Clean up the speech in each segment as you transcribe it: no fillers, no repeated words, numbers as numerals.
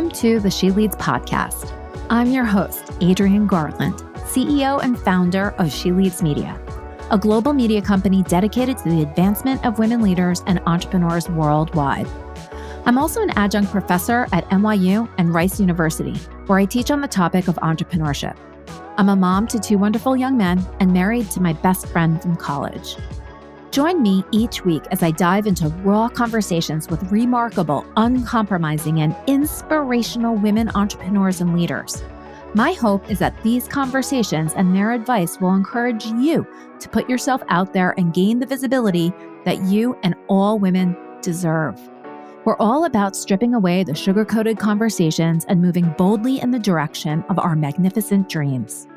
Welcome to the She Leads podcast. I'm your host, Adrienne Garland, CEO and founder of She Leads Media, a global media company dedicated to the advancement of women leaders and entrepreneurs worldwide. I'm also an adjunct professor at NYU and Rice University, where I teach on the topic of entrepreneurship. I'm a mom to two wonderful young men and married to my best friend from college. Join me each week as I dive into raw conversations with remarkable, uncompromising, and inspirational women entrepreneurs and leaders. My hope is that these conversations and their advice will encourage you to put yourself out there and gain the visibility that you and all women deserve. We're all about stripping away the sugar-coated conversations and moving boldly in the direction of our magnificent dreams.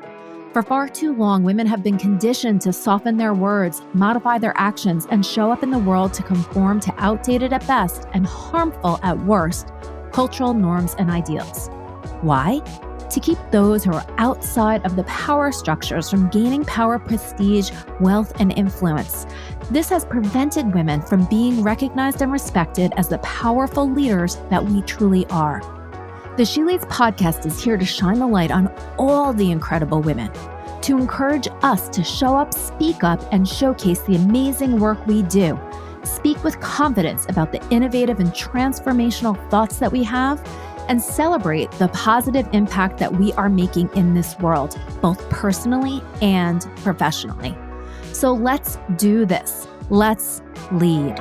For far too long, women have been conditioned to soften their words, modify their actions, and show up in the world to conform to outdated at best and harmful at worst cultural norms and ideals. Why? To keep those who are outside of the power structures from gaining power, prestige, wealth, and influence. This has prevented women from being recognized and respected as the powerful leaders that we truly are. The She Leads podcast is here to shine the light on all the incredible women, to encourage us to show up, speak up, and showcase the amazing work we do. Speak with confidence about the innovative and transformational thoughts that we have, and celebrate the positive impact that we are making in this world, both personally and professionally. So let's do this. Let's lead.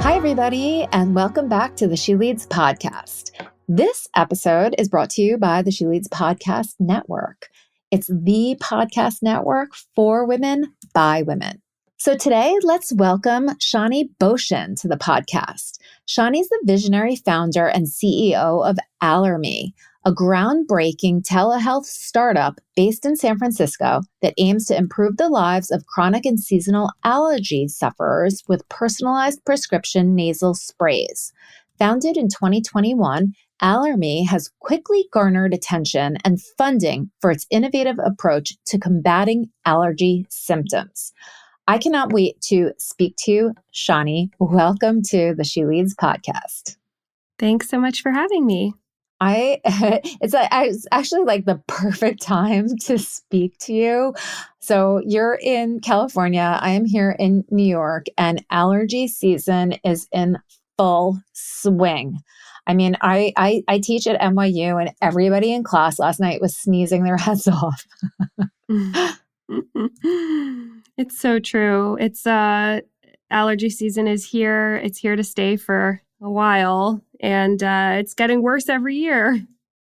Hi, everybody, and welcome back to the She Leads podcast. This episode is brought to you by the She Leads Podcast Network. It's the podcast network for women by women. So today, let's welcome Shani Bocian to the podcast. Shani's the visionary founder and CEO of Allermi, a groundbreaking telehealth startup based in San Francisco that aims to improve the lives of chronic and seasonal allergy sufferers with personalized prescription nasal sprays. Founded in 2021, Allermi has quickly garnered attention and funding for its innovative approach to combating allergy symptoms. I cannot wait to speak to you, Shani. Welcome to the She Leads podcast. Thanks so much for having me. It's actually like the perfect time to speak to you. So you're in California. I am here in New York, and allergy season is in full swing. I mean, I teach at NYU, and everybody in class last night was sneezing their heads off. It's so true. It's allergy season is here. It's here to stay for a while, and it's getting worse every year.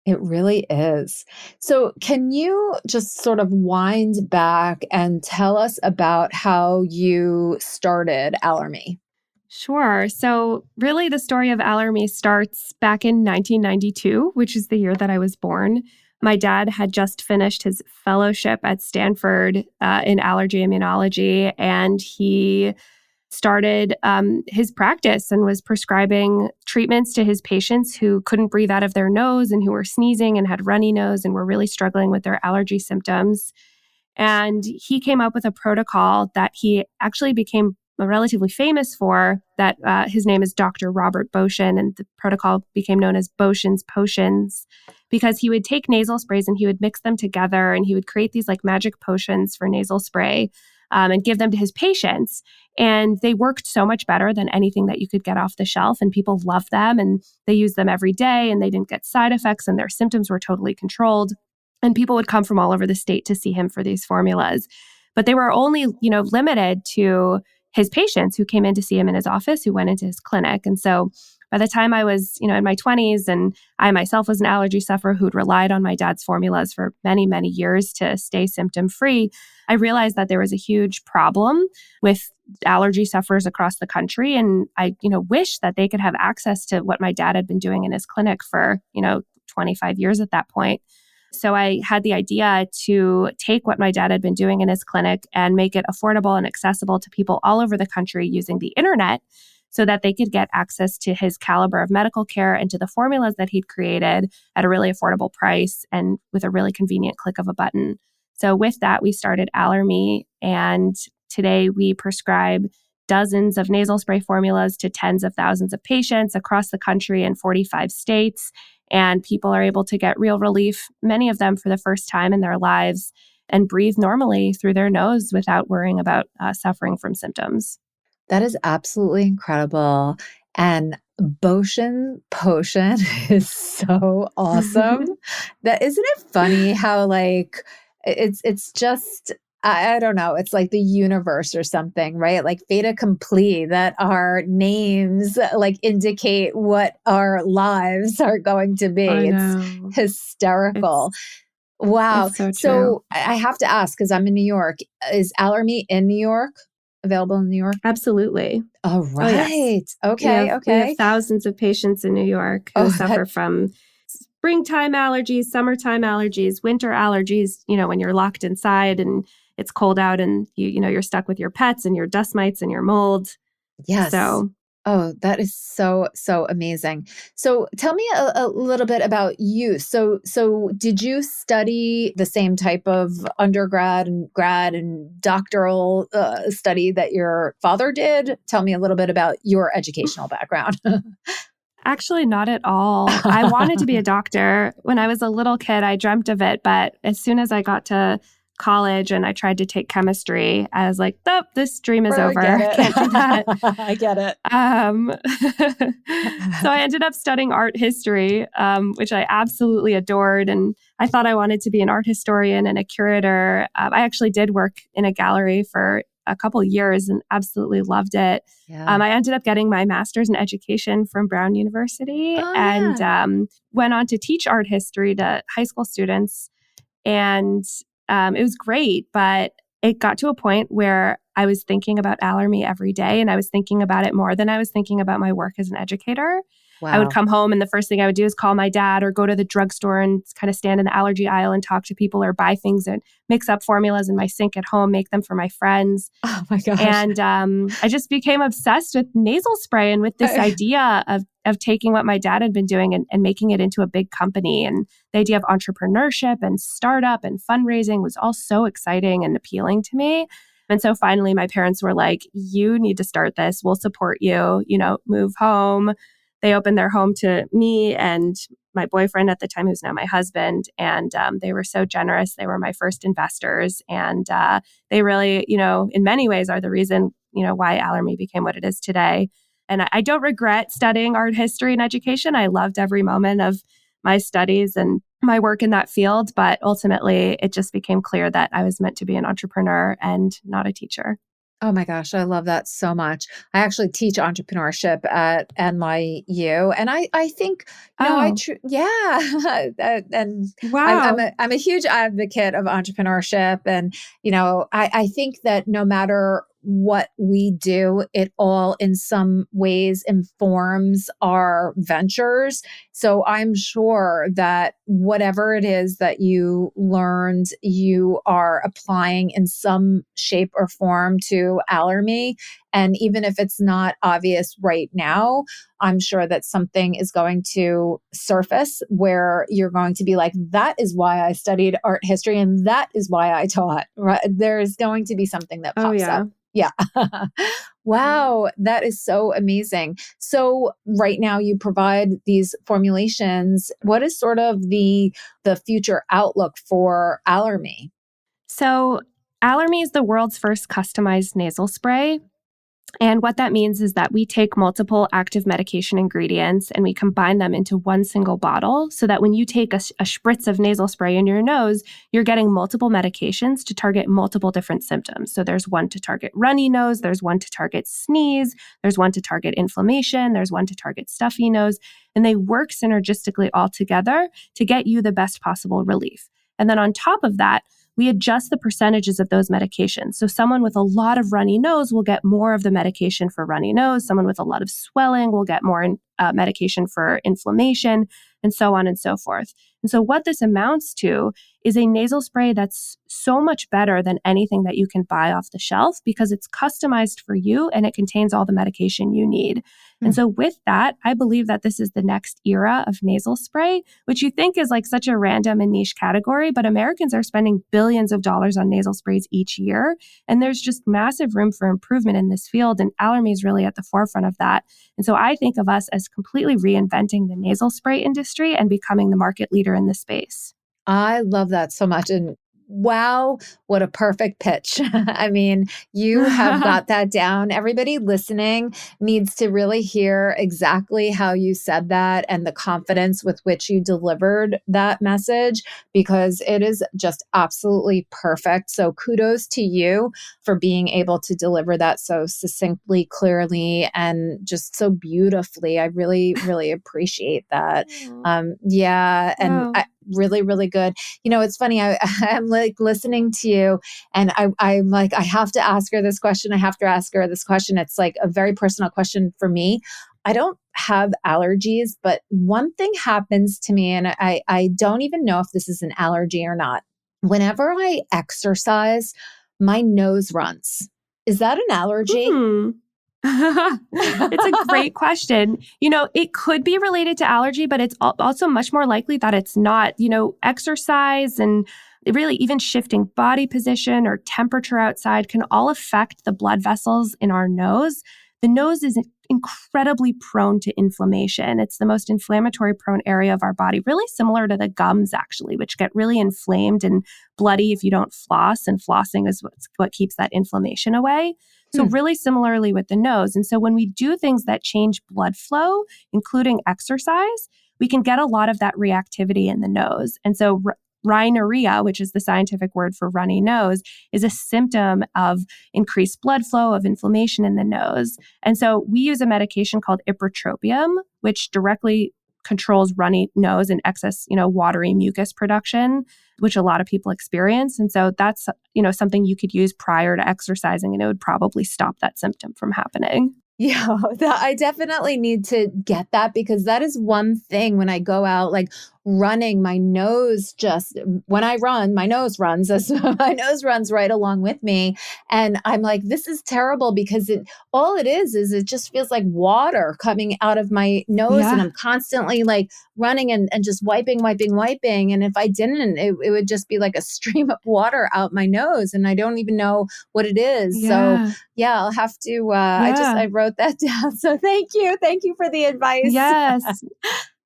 It really is. So can you just sort of wind back and tell us about how you started Allermi? Sure. So really the story of Allermi starts back in 1992, which is the year that I was born. My dad had just finished his fellowship at Stanford in allergy immunology, and he started his practice and was prescribing treatments to his patients who couldn't breathe out of their nose and who were sneezing and had runny nose and were really struggling with their allergy symptoms. And he came up with a protocol that he actually became relatively famous for, that his name is Dr. Robert Bocian, and the protocol became known as Bocian's Potions, because he would take nasal sprays and he would mix them together and he would create these like magic potions for nasal spray and give them to his patients. And they worked so much better than anything that you could get off the shelf, and people loved them and they used them every day and they didn't get side effects and their symptoms were totally controlled. And people would come from all over the state to see him for these formulas. But they were only, limited to his patients who came in to see him in his office, who went into his clinic. And so by the time I was, in my 20s, and I myself was an allergy sufferer who'd relied on my dad's formulas for many, many years to stay symptom-free, I realized that there was a huge problem with allergy sufferers across the country. And I, wish that they could have access to what my dad had been doing in his clinic for, 25 years at that point. So I had the idea to take what my dad had been doing in his clinic and make it affordable and accessible to people all over the country using the internet, so that they could get access to his caliber of medical care and to the formulas that he'd created at a really affordable price and with a really convenient click of a button. So with that, we started Allermi, and today we prescribe dozens of nasal spray formulas to tens of thousands of patients across the country in 45 states. And people are able to get real relief, many of them for the first time in their lives, and breathe normally through their nose without worrying about suffering from symptoms. That is absolutely incredible. And Bocian potion is so awesome. That isn't it funny how like it's just I don't know, it's like the universe or something, right? Like fait accompli that our names like indicate what our lives are going to be. I It's know. hysterical. Wow. It's so true. So I have to ask, because I'm in New York, is Allermi in New York? Available in New York? Absolutely. All right. Oh, yes. Okay. We have Okay. thousands of patients in New York who suffer from springtime allergies, summertime allergies, winter allergies, when you're locked inside and it's cold out and you're stuck with your pets and your dust mites and your mold. Yes. So, oh, that is so amazing. So tell me a little bit about you. So did you study the same type of undergrad and grad and doctoral study that your father did? Tell me a little bit about your educational background. actually, not at all. I wanted to be a doctor. When I was a little kid, I dreamt of it. But as soon as I got to college and I tried to take chemistry, I was like, oh, this dream is over. Can't do that. I get it. So I ended up studying art history, which I absolutely adored. And I thought I wanted to be an art historian and a curator. I actually did work in a gallery for a couple of years and absolutely loved it. Yeah. I ended up getting my master's in education from Brown University and went on to teach art history to high school students. And it was great, but it got to a point where I was thinking about Allermi every day, and I was thinking about it more than I was thinking about my work as an educator. Wow. I would come home and the first thing I would do is call my dad or go to the drugstore and kind of stand in the allergy aisle and talk to people or buy things and mix up formulas in my sink at home, make them for my friends. Oh my gosh. And I just became obsessed with nasal spray and with this idea of taking what my dad had been doing and making it into a big company. And the idea of entrepreneurship and startup and fundraising was all so exciting and appealing to me. And so finally, my parents were like, you need to start this. We'll support you, move home. They opened their home to me and my boyfriend at the time, who's now my husband. And they were so generous. They were my first investors. And they really, in many ways are the reason, why Allermi became what it is today. And I don't regret studying art history and education. I loved every moment of my studies and my work in that field. But ultimately, it just became clear that I was meant to be an entrepreneur and not a teacher. Oh my gosh, I love that so much. I actually teach entrepreneurship at NYU, and I think and wow, I'm a huge advocate of entrepreneurship, and I think that no matter what we do, it all in some ways informs our ventures. So I'm sure that whatever it is that you learned, you are applying in some shape or form to Allermi. And even if it's not obvious right now, I'm sure that something is going to surface where you're going to be like, that is why I studied art history and that is why I taught. Right? There's going to be something that pops up. Yeah. Wow. That is so amazing. So right now you provide these formulations. What is sort of the future outlook for Allermi? So Allermi is the world's first customized nasal spray. And what that means is that we take multiple active medication ingredients and we combine them into one single bottle so that when you take a spritz of nasal spray in your nose, you're getting multiple medications to target multiple different symptoms. So there's one to target runny nose, there's one to target sneeze, there's one to target inflammation, there's one to target stuffy nose, and they work synergistically all together to get you the best possible relief. And then on top of that, we adjust the percentages of those medications. So someone with a lot of runny nose will get more of the medication for runny nose. Someone with a lot of swelling will get more medication for inflammation. and so on and so forth. And so what this amounts to is a nasal spray that's so much better than anything that you can buy off the shelf because it's customized for you and it contains all the medication you need. And so with that, I believe that this is the next era of nasal spray, which you think is like such a random and niche category, but Americans are spending billions of dollars on nasal sprays each year. And there's just massive room for improvement in this field. And Allermi is really at the forefront of that. And so I think of us as completely reinventing the nasal spray industry and becoming the market leader in this space. I love that so much. And wow, what a perfect pitch. I mean, you have got that down. Everybody listening needs to really hear exactly how you said that and the confidence with which you delivered that message, because it is just absolutely perfect. So kudos to you for being able to deliver that so succinctly, clearly, and just so beautifully. I really, really appreciate that. Yeah. And Wow. really, really good. You know, it's funny. I'm like listening to you and I'm like, I have to ask her this question. I have to ask her this question. It's like a very personal question for me. I don't have allergies, but one thing happens to me, and I don't even know if this is an allergy or not. Whenever I exercise, my nose runs. Is that an allergy? It's a great question. You know, it could be related to allergy, but it's also much more likely that it's not. You know, exercise and really even shifting body position or temperature outside can all affect the blood vessels in our nose. The nose is incredibly prone to inflammation. It's the most inflammatory-prone area of our body, really similar to the gums, actually, which get really inflamed and bloody if you don't floss. And flossing is what keeps that inflammation away. So really similarly with the nose. And so when we do things that change blood flow, including exercise, we can get a lot of that reactivity in the nose. And so rhinorrhea, which is the scientific word for runny nose, is a symptom of increased blood flow, of inflammation in the nose. And so we use a medication called ipratropium, which directly controls runny nose and excess, watery mucus production, which a lot of people experience. And so that's, something you could use prior to exercising, and it would probably stop that symptom from happening. Yeah, I definitely need to get that, because that is one thing when I go out, like running, my nose when I run, my nose runs, my nose runs right along with me. And I'm like, this is terrible, because all it is it just feels like water coming out of my nose. Yeah. And I'm constantly like running and just wiping. And if I didn't, it would just be like a stream of water out my nose. And I don't even know what it is. Yeah. So yeah, I'll have to, I wrote that down. So thank you. Thank you for the advice. Yes.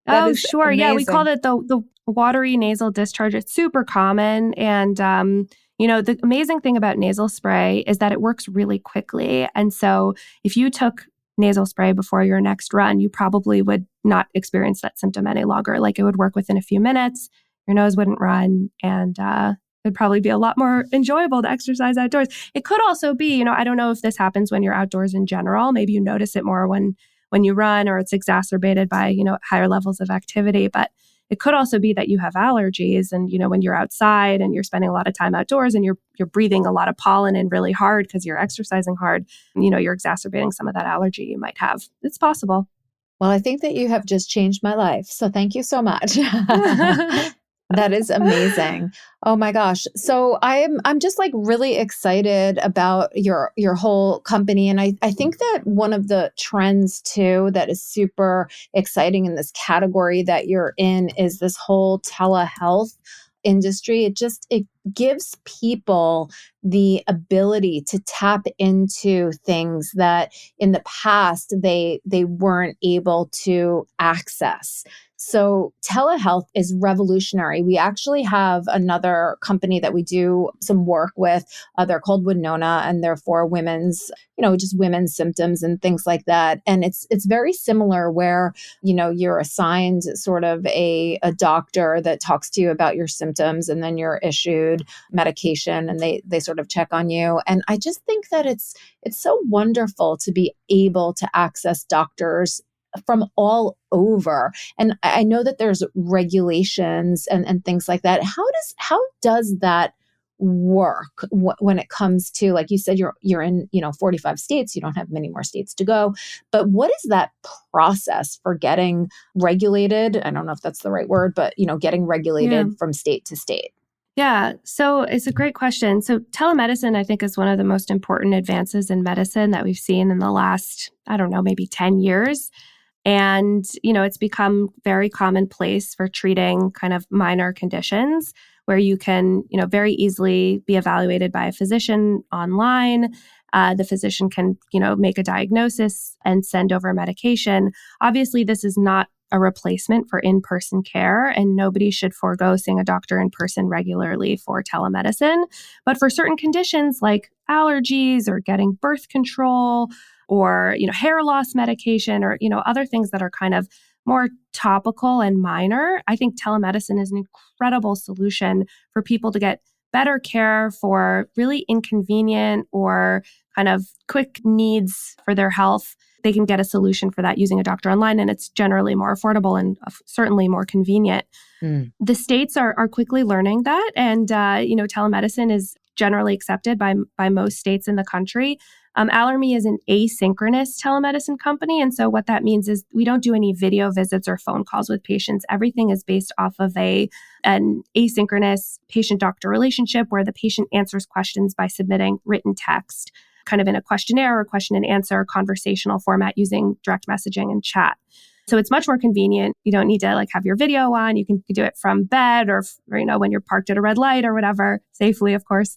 That is sure. amazing. Yeah, we call it the watery nasal discharge. It's super common. And, the amazing thing about nasal spray is that it works really quickly. And so if you took nasal spray before your next run, you probably would not experience that symptom any longer. Like it would work within a few minutes, your nose wouldn't run, and it'd probably be a lot more enjoyable to exercise outdoors. It could also be, I don't know if this happens when you're outdoors in general. Maybe you notice it more when you run, or it's exacerbated by, higher levels of activity. But it could also be that you have allergies, and, when you're outside and you're spending a lot of time outdoors and you're breathing a lot of pollen in really hard because you're exercising hard, you're exacerbating some of that allergy you might have. It's possible. Well, I think that you have just changed my life. So thank you so much. That is amazing. Oh my gosh. So I'm just like really excited about your whole company. And I think that one of the trends too that is super exciting in this category that you're in is this whole telehealth industry. It gives people the ability to tap into things that in the past they weren't able to access. So telehealth is revolutionary. We actually have another company that we do some work with. They're called Winona, and they're for women's, just women's symptoms and things like that. And it's very similar where, you're assigned sort of a doctor that talks to you about your symptoms, and then you're issued medication, and they sort of check on you. And I just think that it's so wonderful to be able to access doctors from all over. And I know that there's regulations and things like that. How does that work when it comes to, like you said, you're in, 45 states, you don't have many more states to go, but what is that process for getting regulated? I don't know if that's the right word, but, getting regulated from state to state? Yeah, so it's a great question. So telemedicine, I think, is one of the most important advances in medicine that we've seen in the last, I don't know, maybe 10 years. And, it's become very commonplace for treating kind of minor conditions where you can, very easily be evaluated by a physician online. The physician can, make a diagnosis and send over medication. Obviously, this is not a replacement for in-person care, and nobody should forego seeing a doctor in person regularly for telemedicine. But for certain conditions like allergies or getting birth control or, hair loss medication or, other things that are kind of more topical and minor, I think telemedicine is an incredible solution for people to get better care for really inconvenient or kind of quick needs for their health. They can get a solution for that using a doctor online, and it's generally more affordable and certainly more convenient. The states are quickly learning that, and telemedicine is generally accepted by most states in the country. Allermi is an asynchronous telemedicine company, and so what that means is we don't do any video visits or phone calls with patients. Everything is based off of an asynchronous patient-doctor relationship where the patient answers questions by submitting written text, kind of in a questionnaire or question and answer conversational format using direct messaging and chat. So it's much more convenient. You don't need to have your video on. You can do it from bed or when you're parked at a red light or whatever, safely, of course.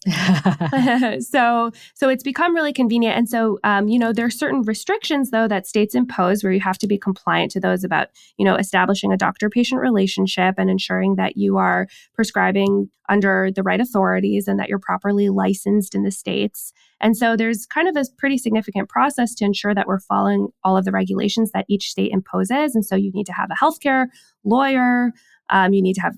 So it's become really convenient. And so, there are certain restrictions, though, that states impose where you have to be compliant to those about, establishing a doctor-patient relationship and ensuring that you are prescribing under the right authorities and that you're properly licensed in the states. And so there's kind of a pretty significant process to ensure that we're following all of the regulations that each state imposes. And so you need to have a healthcare lawyer. You need to have,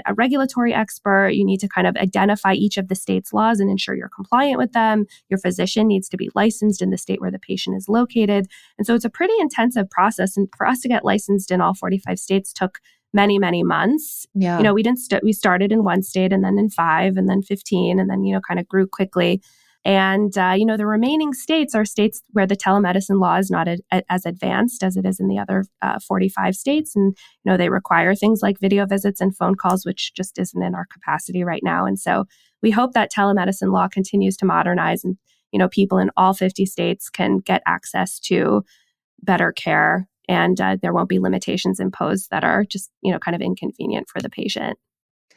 a regulatory expert. You need to kind of identify each of the state's laws and ensure you're compliant with them. Your physician needs to be licensed in the state where the patient is located. And so it's a pretty intensive process. And for us to get licensed in all 45 states took many, many months. Yeah. We started in one state and then in 5 and then 15 and then, kind of grew quickly. And, the remaining states are states where the telemedicine law is not as advanced as it is in the other 45 states. And, they require things like video visits and phone calls, which just isn't in our capacity right now. And so we hope that telemedicine law continues to modernize and, people in all 50 states can get access to better care and there won't be limitations imposed that are just, kind of inconvenient for the patient.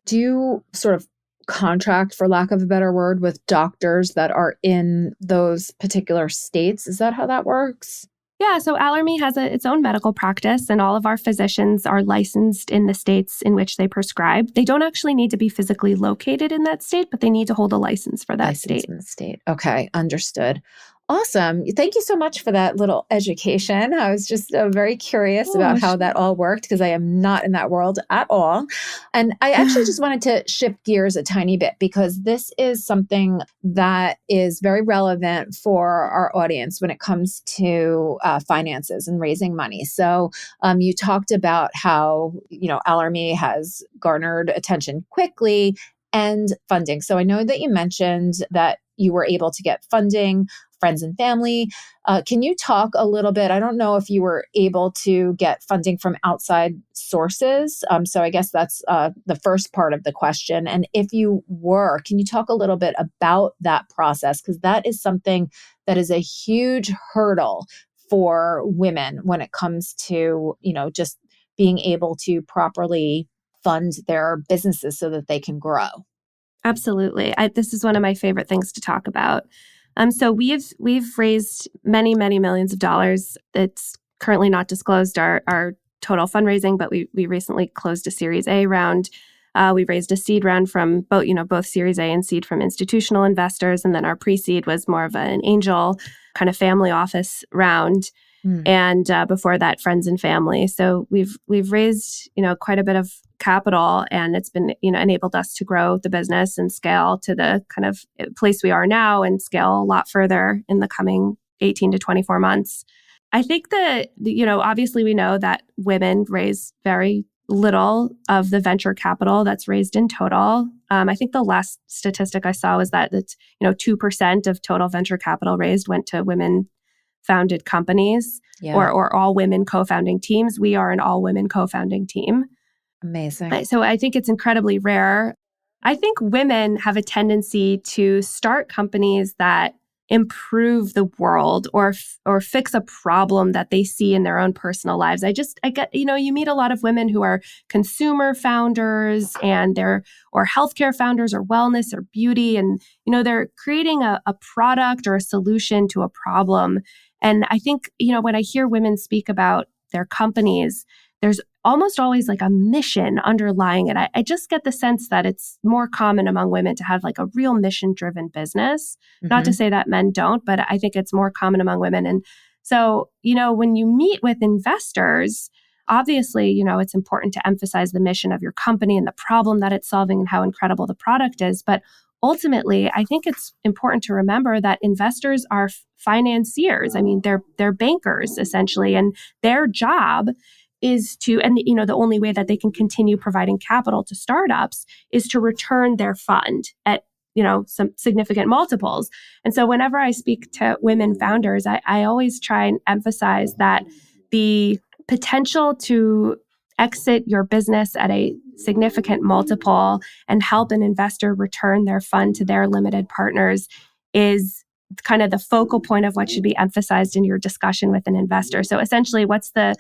Do you sort of contract, for lack of a better word, with doctors that are in those particular states? Is that how that works? Yeah, so Allermi has its own medical practice, and all of our physicians are licensed in the states in which they prescribe. They don't actually need to be physically located in that state, but they need to hold a license for that state. In the state. Okay, understood. Awesome. Thank you so much for that little education. I was just very curious about how that all worked because I am not in that world at all. And I actually just wanted to shift gears a tiny bit because this is something that is very relevant for our audience when it comes to finances and raising money. So you talked about how, Allermi has garnered attention quickly and funding. So I know that you mentioned that you were able to get funding, friends and family. Can you talk a little bit? I don't know if you were able to get funding from outside sources. So I guess that's the first part of the question. And if you were, can you talk a little bit about that process? Because that is something that is a huge hurdle for women when it comes to, just being able to properly fund their businesses so that they can grow. Absolutely. This is one of my favorite things to talk about. So we've raised many, many millions of dollars. It's currently not disclosed our total fundraising, but we recently closed a Series A round. We raised a seed round from both Series A and seed from institutional investors, and then our pre-seed was more of an angel kind of family office round. And before that, friends and family. So we've raised quite a bit of capital, and it's been enabled us to grow the business and scale to the kind of place we are now, and scale a lot further in the coming 18 to 24 months. I think that obviously we know that women raise very little of the venture capital that's raised in total. I think the last statistic I saw was that it's 2% of total venture capital raised went to women-founded companies or all women co-founding teams. We are an all-women co-founding team. Amazing. So I think it's incredibly rare. I think women have a tendency to start companies that improve the world or fix a problem that they see in their own personal lives. I get, you meet a lot of women who are consumer founders and or healthcare founders or wellness or beauty. And, they're creating a product or a solution to a problem. And I think, when I hear women speak about their companies, there's almost always like a mission underlying it. I just get the sense that it's more common among women to have like a real mission-driven business. Not to say that men don't, but I think it's more common among women. And so, when you meet with investors, obviously, it's important to emphasize the mission of your company and the problem that it's solving and how incredible the product is. But ultimately, I think it's important to remember that investors are financiers. I mean, they're bankers essentially, and their job is to, and the only way that they can continue providing capital to startups is to return their fund at some significant multiples. And so whenever I speak to women founders, I always try and emphasize that the potential to exit your business at a significant multiple and help an investor return their fund to their limited partners is kind of the focal point of what should be emphasized in your discussion with an investor. So essentially, what's the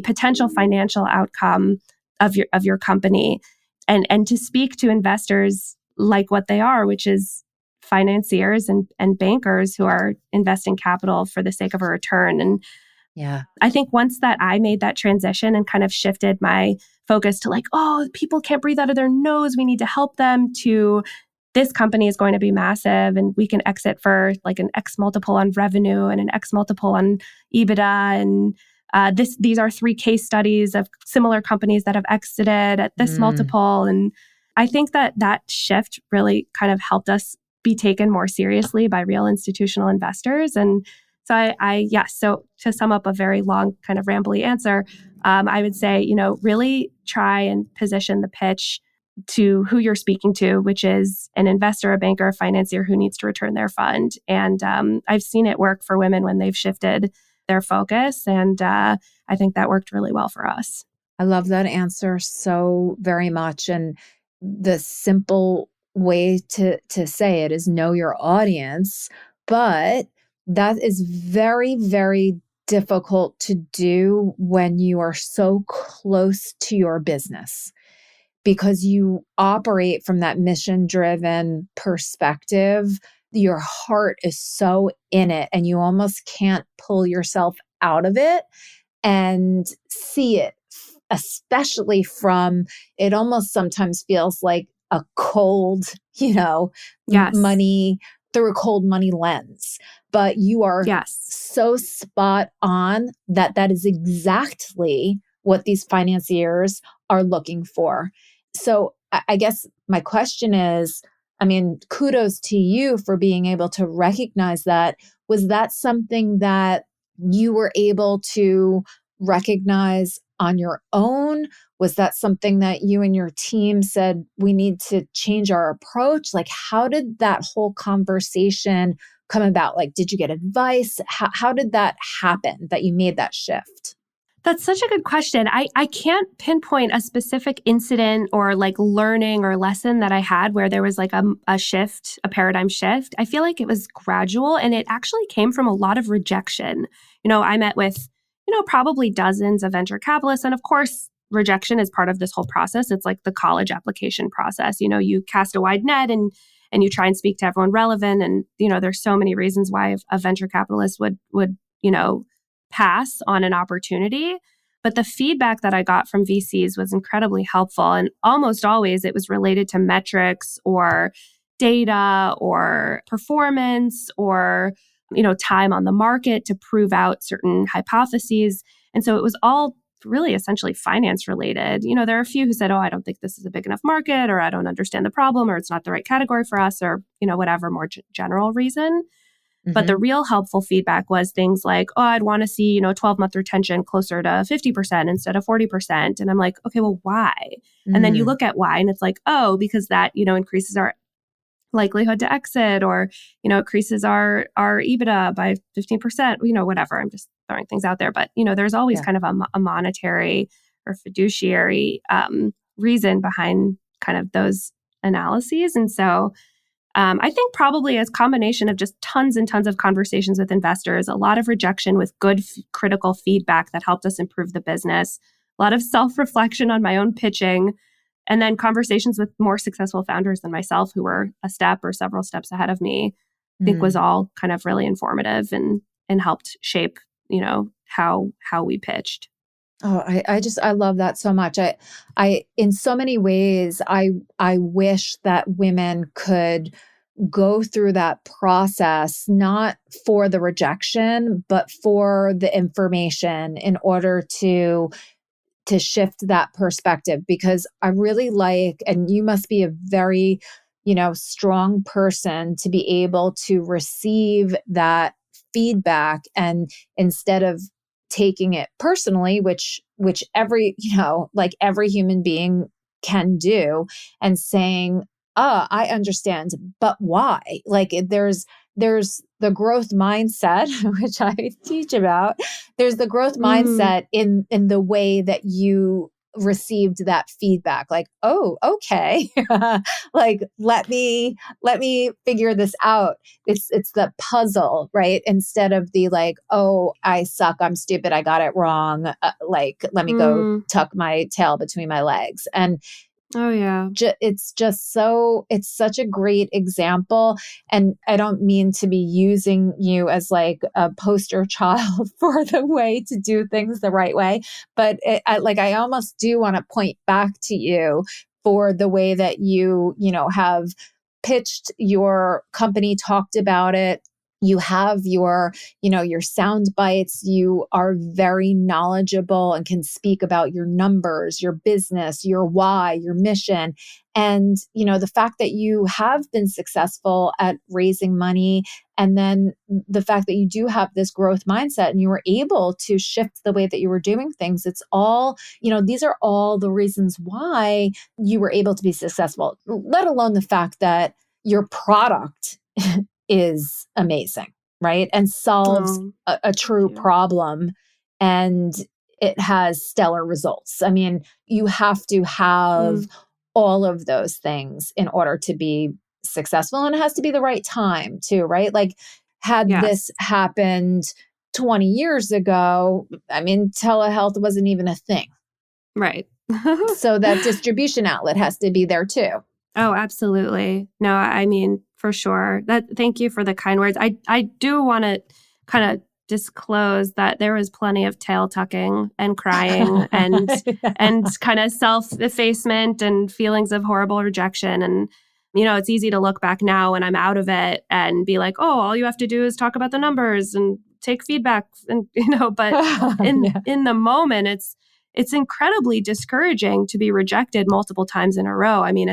potential financial outcome of your company, and to speak to investors like what they are, which is financiers and bankers who are investing capital for the sake of a return. And I think once that I made that transition and kind of shifted my focus to like, oh, people can't breathe out of their nose, we need to help them, to this company is going to be massive and we can exit for like an X multiple on revenue and an X multiple on EBITDA. And these are 3 case studies of similar companies that have exited at this multiple. And I think that shift really kind of helped us be taken more seriously by real institutional investors. And so so to sum up a very long kind of rambly answer, I would say, really try and position the pitch to who you're speaking to, which is an investor, a banker, a financier who needs to return their fund. And I've seen it work for women when they've shifted their focus. And I think that worked really well for us. I love that answer so very much. And the simple way to say it is know your audience, but that is very, very difficult to do when you are so close to your business, because you operate from that mission-driven perspective. Your heart is so in it and you almost can't pull yourself out of it and see it, especially from, it almost sometimes feels like a cold, money, through a cold money lens. But you are so spot on that is exactly what these financiers are looking for. So I guess my question is, kudos to you for being able to recognize that. Was that something that you were able to recognize on your own? Was that something that you and your team said, we need to change our approach? Like, how did that whole conversation come about? Like, did you get advice? How did that happen that you made that shift? That's such a good question. I can't pinpoint a specific incident or like learning or lesson that I had where there was like a shift, a paradigm shift. I feel like it was gradual and it actually came from a lot of rejection. I met with, probably dozens of venture capitalists. And of course, rejection is part of this whole process. It's like the college application process. You cast a wide net and you try and speak to everyone relevant. And, there's so many reasons why a venture capitalist would pass on an opportunity. But the feedback that I got from VCs was incredibly helpful. And almost always it was related to metrics or data or performance or, time on the market to prove out certain hypotheses. And so it was all really essentially finance related. There are a few who said, oh, I don't think this is a big enough market, or I don't understand the problem, or it's not the right category for us, or, whatever more general reason. But the Mm-hmm. real helpful feedback was things like, oh, I'd want to see, 12-month retention closer to 50% instead of 40%. And I'm like, okay, well, why? And then you Mm. look at why and it's like, oh, because that, increases our likelihood to exit, or, increases our EBITDA by 15%, whatever. I'm just throwing things out there. But, there's always Yeah. kind of a monetary or fiduciary reason behind kind of those analyses. And so I think probably a combination of just tons and tons of conversations with investors, a lot of rejection with good critical feedback that helped us improve the business, a lot of self-reflection on my own pitching, and then conversations with more successful founders than myself who were a step or several steps ahead of me, I think was Mm. all kind of really informative and helped shape, how we pitched. Oh, I love that so much. I in so many ways, I wish that women could go through that process, not for the rejection, but for the information in order to shift that perspective. Because I really like, and you must be a very, strong person to be able to receive that feedback, and instead of taking it personally, which every, like every human being can do, and saying, oh, I understand, but why? Like there's the growth mindset, which I teach about. There's the growth Mm, mindset in the way that you received that feedback, like, oh, okay. Like, let me figure this out. It's the puzzle, right? Instead of the like, oh, I suck, I'm stupid, I got it wrong, like, let me go mm, tuck my tail between my legs. And oh, yeah. it's just so, it's such a great example. And I don't mean to be using you as like a poster child for the way to do things the right way, but I almost do want to point back to you for the way that you have pitched your company, talked about it. You have your sound bites. You are very knowledgeable and can speak about your numbers, your business, your why, your mission. And, the fact that you have been successful at raising money, and then the fact that you do have this growth mindset and you were able to shift the way that you were doing things, it's all, these are all the reasons why you were able to be successful, let alone the fact that your product is amazing, right? And solves Oh, a thank true you. problem, and it has stellar results. I mean, you have to have Mm, all of those things in order to be successful. And it has to be the right time too, right? Like, had this yes. happened 20 years ago, I mean, telehealth wasn't even a thing. Right. So that distribution outlet has to be there too. Oh, absolutely. No, I mean, for sure. Thank you for the kind words. I do want to kind of disclose that there was plenty of tail tucking and crying and kind of self-effacement and feelings of horrible rejection. And, it's easy to look back now when I'm out of it and be like, oh, all you have to do is talk about the numbers and take feedback. And, but in Yeah. in the moment, it's incredibly discouraging to be rejected multiple times in a row. I mean,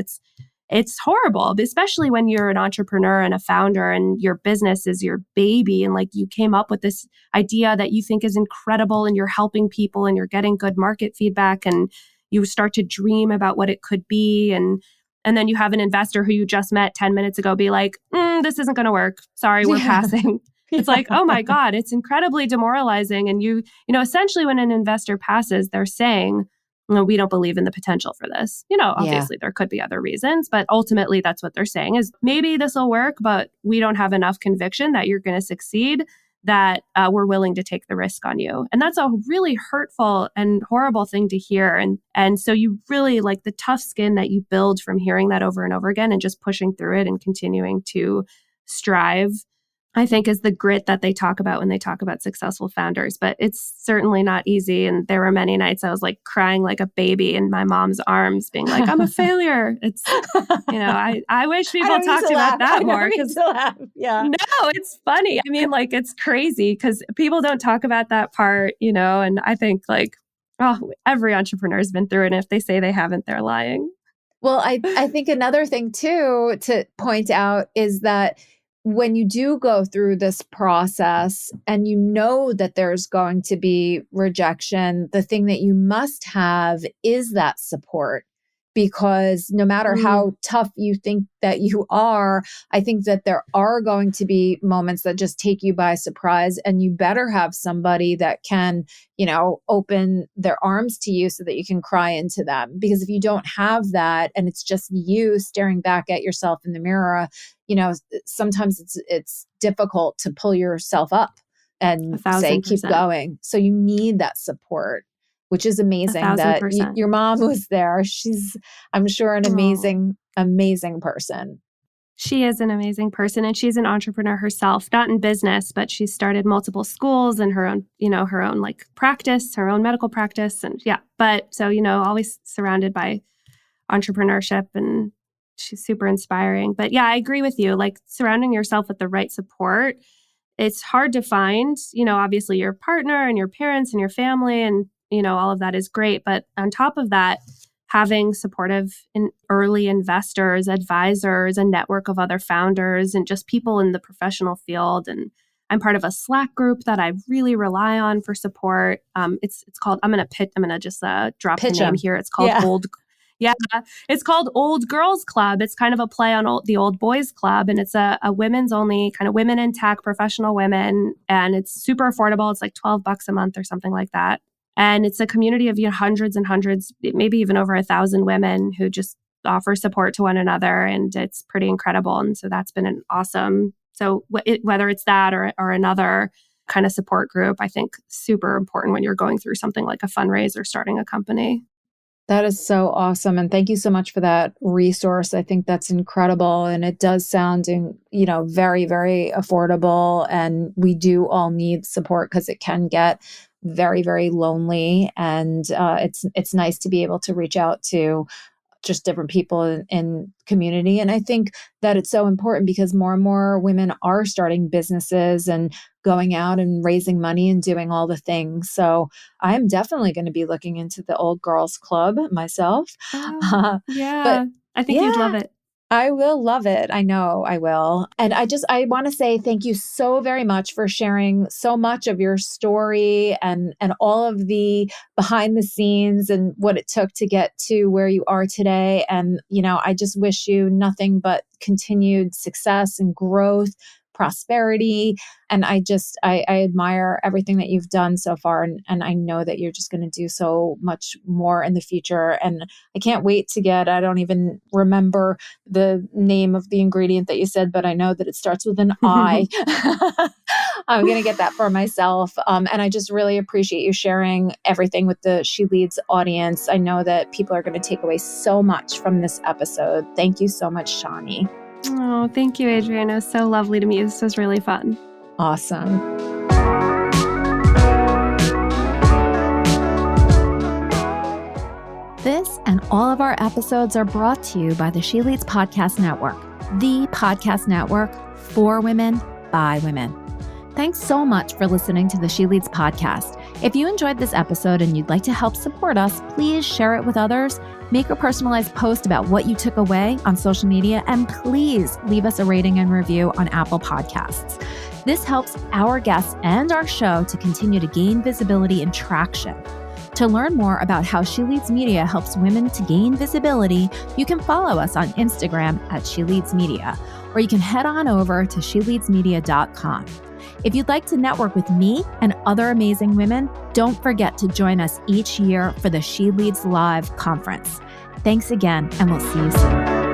it's horrible, especially when you're an entrepreneur and a founder and your business is your baby. And like you came up with this idea that you think is incredible and you're helping people and you're getting good market feedback and you start to dream about what it could be. And then you have an investor who you just met 10 minutes ago be like, this isn't going to work. Sorry, we're Yeah. passing. It's like, oh my God, it's incredibly demoralizing. And essentially when an investor passes, they're saying, no, we don't believe in the potential for this. Yeah. Obviously there could be other reasons, but ultimately that's what they're saying is maybe this will work, but we don't have enough conviction that you're going to succeed that we're willing to take the risk on you. And that's a really hurtful and horrible thing to hear. And so you really like the tough skin that you build from hearing that over and over again and just pushing through it and continuing to strive, I think, is the grit that they talk about when they talk about successful founders. But it's certainly not easy. And there were many nights I was like crying like a baby in my mom's arms, being like, I'm a failure. I wish I people don't mean talked to about laugh. I that more don't mean because to laugh. Yeah. no, it's funny. I mean, like, it's crazy because people don't talk about that part, and I think like, oh, every entrepreneur has been through it. And if they say they haven't, they're lying. Well, I think another thing too to point out is that when you do go through this process and you know that there's going to be rejection, the thing that you must have is that support. Because no matter how tough you think that you are, I think that there are going to be moments that just take you by surprise, and you better have somebody that can, open their arms to you so that you can cry into them. Because if you don't have that and it's just you staring back at yourself in the mirror, sometimes it's difficult to pull yourself up and say, keep 1,000%. going. So you need that support, which is amazing that 1,000%. your mom was there. She's, I'm sure, an amazing, amazing person. She is an amazing person, and she's an entrepreneur herself, not in business, but she started multiple schools and her own, her own practice, her own medical practice. And but so, always surrounded by entrepreneurship, and she's super inspiring. But I agree with you, surrounding yourself with the right support. It's hard to find, obviously your partner and your parents and your family and, all of that is great. But on top of that, having supportive and early investors, advisors, a network of other founders, and just people in the professional field. And I'm part of a Slack group that I really rely on for support. It's called, I'm going to just drop the name here. It's called it's called Old Girls Club. It's kind of a play on the Old Boys Club. And it's a women's only kind of women in tech, professional women. And it's super affordable. It's like $12 a month or something like that. And it's a community of hundreds and hundreds, maybe even over 1,000 women who just offer support to one another. And it's pretty incredible. And so that's been an awesome, whether it's that or another kind of support group, I think super important when you're going through something like a fundraise or starting a company. That is so awesome. And thank you so much for that resource. I think that's incredible. And it does sound, very, very affordable. And we do all need support because it can get very, very lonely. And it's nice to be able to reach out to just different people in community. And I think that it's so important because more and more women are starting businesses and going out and raising money and doing all the things. So I'm definitely going to be looking into the Old Girls Club myself. But I think you'd love it. I will love it. I know I will. And I want to say thank you so very much for sharing so much of your story and all of the behind the scenes and what it took to get to where you are today. And, I just wish you nothing but continued success and growth, prosperity. And I admire everything that you've done so far. And I know that you're just going to do so much more in the future. And I can't wait to I don't even remember the name of the ingredient that you said, but I know that it starts with an I. I'm going to get that for myself. And I just really appreciate you sharing everything with the She Leads audience. I know that people are going to take away so much from this episode. Thank you so much, Shani. Oh, thank you, Adrienne. It was so lovely to meet you. This was really fun. Awesome. This and all of our episodes are brought to you by the She Leads Podcast Network, the podcast network for women, by women. Thanks so much for listening to the She Leads podcast. If you enjoyed this episode and you'd like to help support us, please share it with others, make a personalized post about what you took away on social media, and please leave us a rating and review on Apple Podcasts. This helps our guests and our show to continue to gain visibility and traction. To learn more about how She Leads Media helps women to gain visibility, you can follow us on Instagram at She Leads Media, or you can head on over to sheleadsmedia.com. If you'd like to network with me and other amazing women, don't forget to join us each year for the She Leads Live conference. Thanks again, and we'll see you soon.